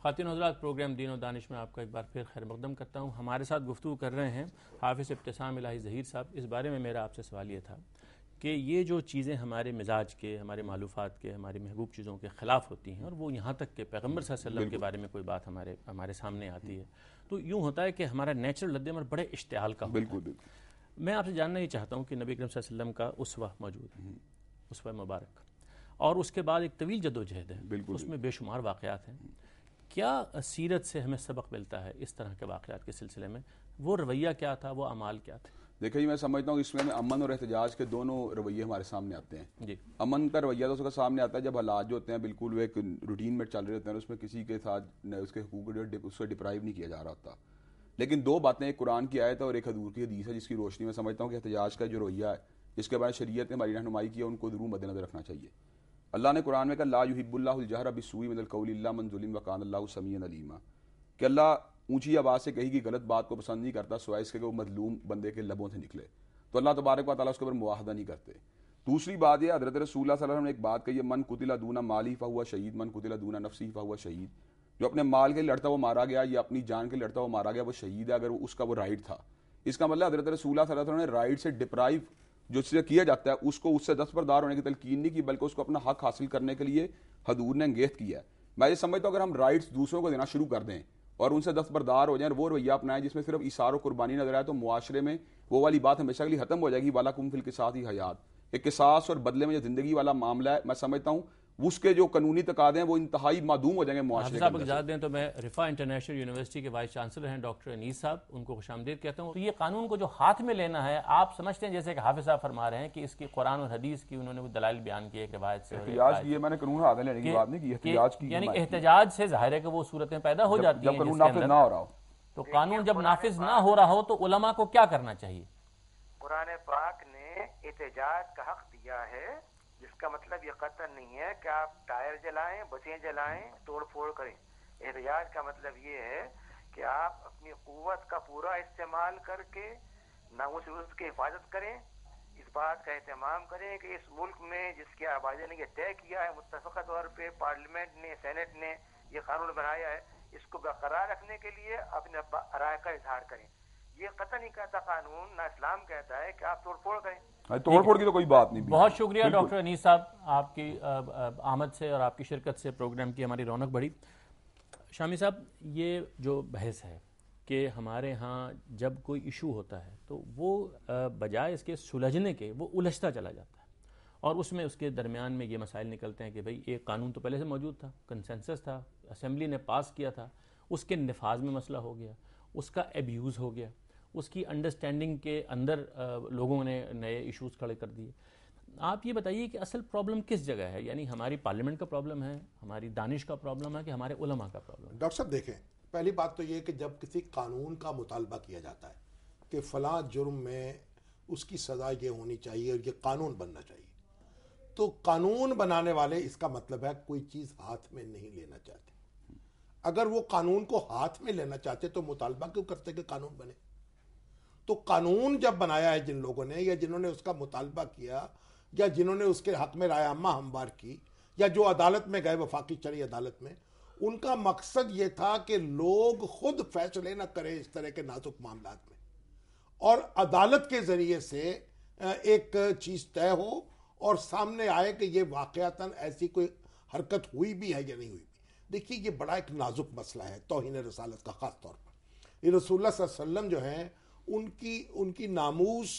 خواتین و حضرات، پروگرام دین و دانش میں آپ کا ایک بار پھر خیر مقدم کرتا ہوں. ہمارے ساتھ گفتگو کر رہے ہیں حافظ ابتسام الہی ظہیر صاحب. اس بارے میں میرا آپ سے سوال یہ تھا کہ یہ جو چیزیں ہمارے مزاج کے، ہمارے مالوفات کے، ہماری محبوب چیزوں کے خلاف ہوتی ہیں، اور وہ یہاں تک کہ پیغمبر صلی اللہ علیہ وسلم کے بارے میں کوئی بات ہمارے سامنے آتی ہے، تو یوں ہوتا ہے کہ ہمارا نیچرل رد عمل بڑے اشتعال کا ہوتا ہے. میں آپ سے جاننا یہ چاہتا ہوں کہ نبی کریم صلی اللہ علیہ وسلم کا اسوہ موجود ہے، اسوہ مبارک، اور اس کے بعد ایک طویل جدوجہد ہے، اس میں بے شمار واقعات ہیں. کیا سیرت سے ہمیں سبق ملتا ہے اس طرح کے واقعات کے سلسلے میں؟ وہ رویہ کیا تھا، وہ اعمال کیا تھے؟ دیکھیں، میں سمجھتا ہوں اس میں امن اور احتجاج کے دونوں رویے ہمارے سامنے آتے ہیں. جی. امن کا رویہ تو اس کا سامنے آتا ہے جب حالات جو ہوتے ہیں بالکل وہ ایک روٹین میں چل رہے ہوتے ہیں، اس میں کسی کے ساتھ اس کے حقوق اس کو ڈپرائیو نہیں کیا جا رہا ہوتا. لیکن دو باتیں، ایک قرآن کی آیت ہے اور ایک حضور کی حدیث ہے، جس کی روشنی میں سمجھتا ہوں کہ احتجاج کا جو رویہ ہے جس کے بارے شریعت نے ہماری رہنمائی کی ہے، ان کو ضرور مد نظر رکھنا چاہیے. اللہ نے قرآن میں کہا لا یحب اللہ الجہر بالسوء من القول الا من ظلم وکان اللہ سمیعا علیما، کہ اللہ اونچی آواز سے کہی کہ غلط بات کو پسند نہیں کرتا سوائے اس کے کہ وہ مظلوم بندے کے لبوں سے نکلے. تو اللہ تبارک و تعالیٰ اس کے اوپر معاہدہ نہیں کرتے. دوسری بات یہ، حضرت رسول اللہ صلی اللہ علیہ وسلم نے ایک بات کہی ہے، من قتل دون مالی فہو شہید من قتل دون نفسی فہو شہید. جو اپنے مال کے لیے لڑتا وہ مارا گیا، یا اپنی جان کے لیے لڑتا وہ مارا گیا، وہ شہید ہے اگر اس کا وہ رائٹ تھا. اس کا مطلب حضرت رسول اللہ صلی اللہ علیہ وسلم نے رائٹ سے ڈپرائیو جو سے کیا جاتا ہے اس کو اس سے دستبردار ہونے کی تلقین نہیں کی، بلکہ اس کو اپنا حق حاصل کرنے کے لیے حضور نے انگیخت کیا ہے. میں یہ سمجھتا ہوں اگر ہم رائٹس دوسروں کو دینا شروع کر دیں اور ان سے دستبردار ہو جائیں، وہ رویہ اپنائیں جس میں صرف ایثار و قربانی نظر آئے، تو معاشرے میں وہ والی بات ہمیشہ کے لیے ختم ہو جائے گی. وَلَكُمْ فِي الْقِصَاصِ حیات، ایک قصاص اور بدلے میں جو زندگی والا معاملہ ہے، میں سمجھتا ہوں اس کے جو قانونی تقاضے ہیں وہ انتہائی معدوم ہو جائیں گے معاشرے کے اندر. اندر. اجازت دیں تو میں رفا انٹرنیشنل یونیورسٹی کے وائس چانسلر ہیں ڈاکٹر انیس صاحب، ان کو خوش آمدید کہتا ہوں. تو یہ قانون کو جو ہاتھ میں لینا ہے، آپ سمجھتے ہیں جیسے کہ حافظ صاحب فرما رہے ہیں کہ اس کی قرآن اور حدیث کی انہوں نے وہ دلائل بیان کیے ایک روایت سے، احتجاج کی، میں نے قانون ہاتھ میں لینے کی بات نہیں کی، احتجاج کی، یعنی احتجاج سے ظاہر ہے کہ وہ صورتیں پیدا ہو جاتی ہیں جب قانون نافذ نہ ہو رہا ہو. تو قانون جب نافذ نہ ہو رہا ہو تو علماء کو کیا کرنا چاہیے؟ قرآن پاک نے احتجاج کا حق دیا ہے، جس کا مطلب یہ قطعاً نہیں ہے کہ آپ ٹائر جلائیں، بسیں جلائیں، توڑ پھوڑ کریں. احتجاج کا مطلب یہ ہے کہ آپ اپنی قوت کا پورا استعمال کر کے ناموس عرض کی حفاظت کریں، اس بات کا اہتمام کریں کہ اس ملک میں جس کی آبادی نے یہ طے کیا ہے متفقہ طور پہ، پارلیمنٹ نے، سینٹ نے یہ قانون بنایا ہے، اس کو برقرار رکھنے کے لیے اپنے رائے کا اظہار کریں. یہ قطع نہیں کہتا قانون، نہ اسلام کہتا ہے کہ آپ توڑ پھوڑ کریں. توڑ پھوڑ کی تو کوئی بات نہیں. بہت شکریہ ڈاکٹر انیس صاحب، آپ کی آمد سے اور آپ کی شرکت سے پروگرام کی ہماری رونق بڑھی. شامی صاحب، یہ جو بحث ہے کہ ہمارے ہاں جب کوئی ایشو ہوتا ہے تو وہ بجائے اس کے سلجھنے کے وہ الجھتا چلا جاتا ہے، اور اس میں اس کے درمیان میں یہ مسائل نکلتے ہیں کہ بھئی ایک قانون تو پہلے سے موجود تھا، کنسنسس تھا، اسمبلی نے پاس کیا تھا، اس کے نفاذ میں مسئلہ ہو گیا، اس کا ایبیوز ہو گیا، اس کی انڈرسٹینڈنگ کے اندر لوگوں نے نئے ایشوز کھڑے کر دیے. آپ یہ بتائیے کہ اصل پرابلم کس جگہ ہے؟ یعنی ہماری پارلیمنٹ کا پرابلم ہے، ہماری دانش کا پرابلم ہے، کہ ہمارے علماء کا پرابلم ہے؟ ڈاکٹر صاحب دیکھیں، پہلی بات تو یہ کہ جب کسی قانون کا مطالبہ کیا جاتا ہے کہ فلاں جرم میں اس کی سزا یہ ہونی چاہیے اور یہ قانون بننا چاہیے، تو قانون بنانے والے اس کا مطلب ہے کوئی چیز ہاتھ میں نہیں لینا چاہتے. اگر وہ قانون کو ہاتھ میں لینا چاہتے تو مطالبہ کیوں کرتے کہ قانون بنے؟ تو قانون جب بنایا ہے جن لوگوں نے، یا جنہوں نے اس کا مطالبہ کیا، یا جنہوں نے اس کے حق میں رائے عامہ ہموار کی، یا جو عدالت میں گئے وفاقی شرعی عدالت میں، ان کا مقصد یہ تھا کہ لوگ خود فیصلے نہ کریں اس طرح کے نازک معاملات میں، اور عدالت کے ذریعے سے ایک چیز طے ہو اور سامنے آئے کہ یہ واقعتاً ایسی کوئی حرکت ہوئی بھی ہے یا نہیں ہوئی بھی. دیکھیے، یہ بڑا ایک نازک مسئلہ ہے توہین رسالت کا، خاص طور پر یہ رسول اللہ صلی اللہ علیہ وسلم جو ہیں ان کی ناموس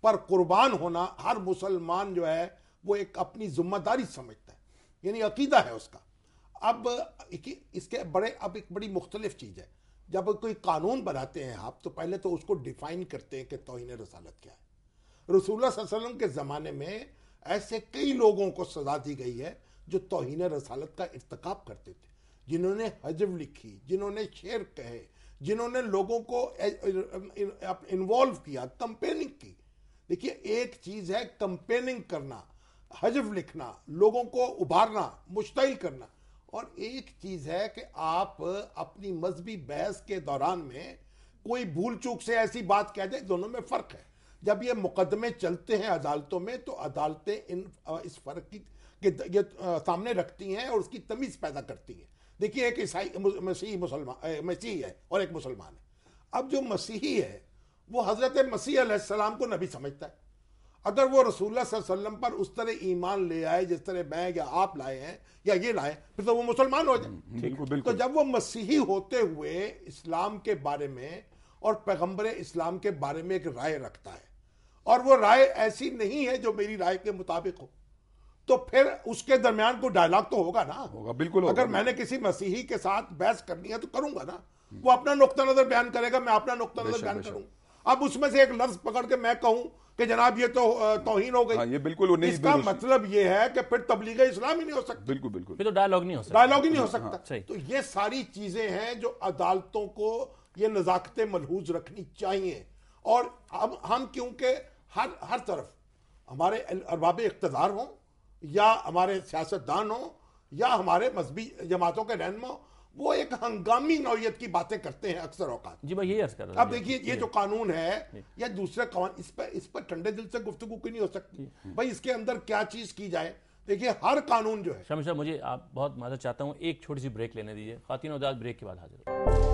پر قربان ہونا ہر مسلمان جو ہے وہ ایک اپنی ذمہ داری سمجھتا ہے، یعنی عقیدہ ہے اس کا. اب اس کے اب ایک بڑی مختلف چیز ہے، جب کوئی قانون بناتے ہیں آپ تو پہلے تو اس کو ڈیفائن کرتے ہیں کہ توہین رسالت کیا ہے. رسول اللہ صلی اللہ علیہ وسلم کے زمانے میں ایسے کئی لوگوں کو سزا دی گئی ہے جو توہین رسالت کا ارتکاب کرتے تھے، جنہوں نے حجب لکھی، جنہوں نے شعر کہے، جنہوں نے لوگوں کو انوالو کیا، کمپیننگ کی. دیکھیے، ایک چیز ہے کمپیننگ کرنا، حجب لکھنا، لوگوں کو ابھارنا، مشتعل کرنا، اور ایک چیز ہے کہ آپ اپنی مذہبی بحث کے دوران میں کوئی بھول چوک سے ایسی بات کہہ دیں. دونوں میں فرق ہے. جب یہ مقدمے چلتے ہیں عدالتوں میں تو عدالتیں اس فرق کی یہ سامنے رکھتی ہیں اور اس کی تمیز پیدا کرتی ہیں. دیکھیے ایک عیسائی مسیحی ہے اور ایک مسلمان ہے. اب جو مسیحی ہے وہ حضرت مسیح علیہ السلام کو نبی سمجھتا ہے. اگر وہ رسول اللہ صلی اللہ علیہ وسلم پر اس طرح ایمان لے آئے جس طرح میں یا آپ لائے ہیں یا یہ لائے, پھر تو وہ مسلمان ہو جائے. تو جب وہ مسیحی ہوتے ہوئے اسلام کے بارے میں اور پیغمبر اسلام کے بارے میں ایک رائے رکھتا ہے اور وہ رائے ایسی نہیں ہے جو میری رائے کے مطابق ہو, تو پھر اس کے درمیان کوئی ڈائلاگ تو ہوگا نا. بالکل. اگر میں نے کسی مسیحی کے ساتھ بحث کرنی ہے تو کروں گا نا. وہ اپنا نقطہ نظر بیان کرے گا, میں اپنا نقطہ نظر بیان کروں. اب اس میں سے ایک لفظ پکڑ کے میں کہوں کہ جناب یہ تو توہین ہو گئی, یہ بالکل اس کا مطلب یہ ہے کہ پھر تبلیغ اسلام ہی نہیں ہو سکتی. بالکل پھر تو ڈائلاگ نہیں ہو سکتا. ڈائلاگ ہی نہیں ہو سکتا. تو یہ ساری چیزیں ہیں جو عدالتوں کو یہ نزاکتیں ملحوظ رکھنی چاہیے. اور ہم کیونکہ ہر طرف ہمارے ارباب اقتدار ہوں یا ہمارے سیاستدان ہوں یا ہمارے مذہبی جماعتوں کے رہنما, وہ ایک ہنگامی نوعیت کی باتیں کرتے ہیں اکثر اوقات. جی بھائی یہی عرض کر رہا اب دیکھیے یہ جو قانون ہے یا دوسرے قوانین, اس پر ٹھنڈے دل سے گفتگو کی نہیں ہو سکتی بھائی اس کے اندر کیا چیز کی جائے. دیکھیے ہر قانون جو ہے. شامی صاحب مجھے آپ بہت معذرت چاہتا ہوں, ایک چھوٹی سی بریک لینے دیجیے. خواتین و حضرات بریک کے بعد حاضر.